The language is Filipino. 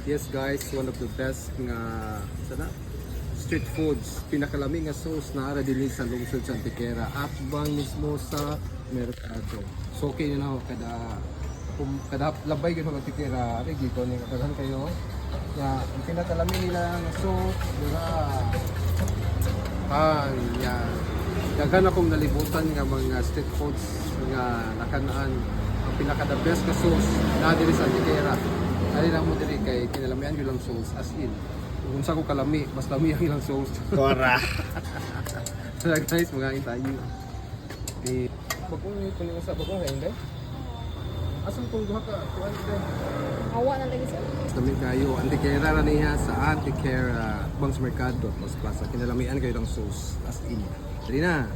Yes guys, one of the best nga sana street foods, pinakalami nga sauce na ara dinhi sa lungsod sa Antequera at bang mismo sa merkado. So okay na ako kada labay gyud sa Antequera, ari gito ni katagan kayo. Ya, ang pinakalami nila nga sauce, dira. Ya. Daghan akong nalibutan nga mga street foods nga nakanaan. Ang pinaka the best nga sauce na diri sa Antequera. Ay lang mo diri kay kinalamian yung lang sauce as in. Kung sa ko kalami, mas lami ang ilang sauce. Kora. So guys, mga tayo. Eh, bagong kunin sa bagong hindi. Asam kung duha ka, kuan ka. Awa na lagi sa. Kami kayo, Antequera ra niya sa Antequera Bangs Mercado, Mas Plaza. Kinalamian kayo ng sauce as in. Dali na.